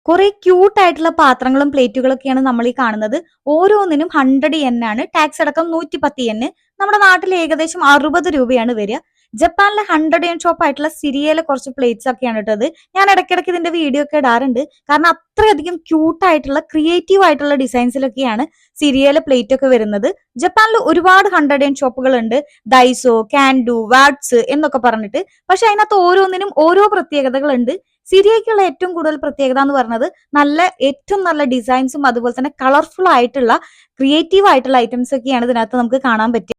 കുറെ ക്യൂട്ട് ആയിട്ടുള്ള പാത്രങ്ങളും പ്ലേറ്റുകളൊക്കെയാണ് നമ്മൾ ഈ കാണുന്നത്. ഓരോന്നിനും 100 yen ആണ്. ടാക്സ് അടക്കം 110 yen. നമ്മുടെ നാട്ടിൽ ഏകദേശം 60 രൂപയാണ് വരിക. ജപ്പാനിലെ 100 yen ഷോപ്പ് ആയിട്ടുള്ള സിരിയയിലെ കുറച്ച് പ്ലേറ്റ്സ് ഒക്കെയാണ് ഇട്ടത്. ഞാൻ ഇടയ്ക്കിടയ്ക്ക് ഇതിന്റെ വീഡിയോ ഒക്കെ ഇടാറുണ്ട്. കാരണം അത്രയധികം ക്യൂട്ട് ആയിട്ടുള്ള ക്രിയേറ്റീവ് ആയിട്ടുള്ള ഡിസൈൻസിലൊക്കെയാണ് സിരിയയിലെ പ്ലേറ്റ് ഒക്കെ വരുന്നത്. ജപ്പാനിൽ ഒരുപാട് 100 yen ഷോപ്പുകൾ ഉണ്ട്. ഡൈസോ, കാൻഡു, വാട്സ് എന്നൊക്കെ പറഞ്ഞിട്ട്. പക്ഷെ അതിനകത്ത് ഓരോന്നിനും ഓരോ പ്രത്യേകതകളുണ്ട്. സിരിയയ്ക്കുള്ള ഏറ്റവും കൂടുതൽ പ്രത്യേകത എന്ന് പറയുന്നത് ഏറ്റവും നല്ല ഡിസൈൻസും അതുപോലെ തന്നെ കളർഫുൾ ആയിട്ടുള്ള ക്രിയേറ്റീവ് ആയിട്ടുള്ള ഐറ്റംസ് ഒക്കെയാണ് ഇതിനകത്ത് നമുക്ക് കാണാൻ പറ്റുക.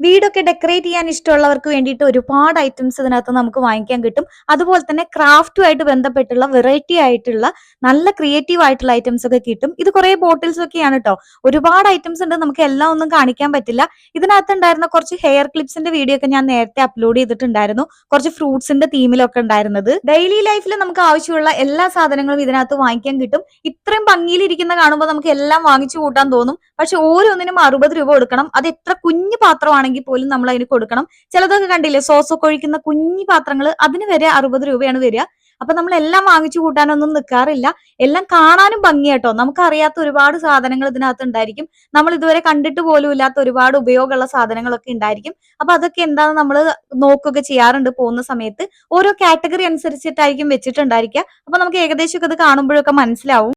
വീടൊക്കെ ഡെക്കറേറ്റ് ചെയ്യാൻ ഇഷ്ടമുള്ളവർക്ക് വേണ്ടിയിട്ട് ഒരുപാട് ഐറ്റംസ് ഇതിനകത്ത് നമുക്ക് വാങ്ങിക്കാൻ കിട്ടും. അതുപോലെ തന്നെ ക്രാഫ്റ്റുമായിട്ട് ബന്ധപ്പെട്ടുള്ള വെറൈറ്റി ആയിട്ടുള്ള നല്ല ക്രിയേറ്റീവ് ആയിട്ടുള്ള ഐറ്റംസ് ഒക്കെ കിട്ടും. ഇത് കുറെ ബോട്ടിൽസ് ഒക്കെയാണ് കേട്ടോ. ഒരുപാട് ഐറ്റംസ് ഉണ്ട്, നമുക്ക് എല്ലാം ഒന്നും കാണിക്കാൻ പറ്റില്ല. ഇതിനകത്ത് ഉണ്ടായിരുന്ന കുറച്ച് ഹെയർ ക്ലിപ്സിന്റെ വീഡിയോ ഒക്കെ ഞാൻ നേരത്തെ അപ്ലോഡ് ചെയ്തിട്ടുണ്ടായിരുന്നു. കുറച്ച് ഫ്രൂട്ട്സിന്റെ തീമിലൊക്കെ ഉണ്ടായിരുന്നത്. ഡെയിലി ലൈഫിൽ നമുക്ക് ആവശ്യമുള്ള എല്ലാ സാധനങ്ങളും ഇതിനകത്ത് വാങ്ങിക്കാൻ കിട്ടും. ഇത്രയും ഭംഗിയിലിരിക്കുന്ന കാണുമ്പോൾ നമുക്ക് എല്ലാം വാങ്ങിച്ചു കൂട്ടാൻ തോന്നും. പക്ഷെ ഓരോന്നിനും 60 രൂപ കൊടുക്കണം. അത് എത്ര കുഞ്ഞു പാത്രമാണെങ്കിൽ പോലും നമ്മൾ അതിന് കൊടുക്കണം. ചിലതൊക്കെ കണ്ടില്ലേ, സോസൊക്കെ ഒഴിക്കുന്ന കുഞ്ഞു പാത്രങ്ങൾ, അതിന് വരെ 60 രൂപയാണ് വരിക. അപ്പൊ നമ്മൾ എല്ലാം വാങ്ങിച്ചു കൂട്ടാനൊന്നും നിൽക്കാറില്ല. എല്ലാം കാണാനും ഭംഗിയാട്ടോ. നമുക്കറിയാത്ത ഒരുപാട് സാധനങ്ങൾ ഇതിനകത്ത് ഉണ്ടായിരിക്കും. നമ്മൾ ഇതുവരെ കണ്ടിട്ട് പോലും ഇല്ലാത്ത ഒരുപാട് ഉപയോഗമുള്ള സാധനങ്ങളൊക്കെ ഉണ്ടായിരിക്കും. അപ്പൊ അതൊക്കെ എന്താണെന്ന് നമ്മൾ നോക്കുകയൊക്കെ ചെയ്യാറുണ്ട് പോകുന്ന സമയത്ത്. ഓരോ കാറ്റഗറി അനുസരിച്ചിട്ടായിരിക്കും വെച്ചിട്ടുണ്ടായിരിക്കുക. അപ്പൊ നമുക്ക് ഏകദേശം ഇത് കാണുമ്പോഴൊക്കെ മനസ്സിലാവും.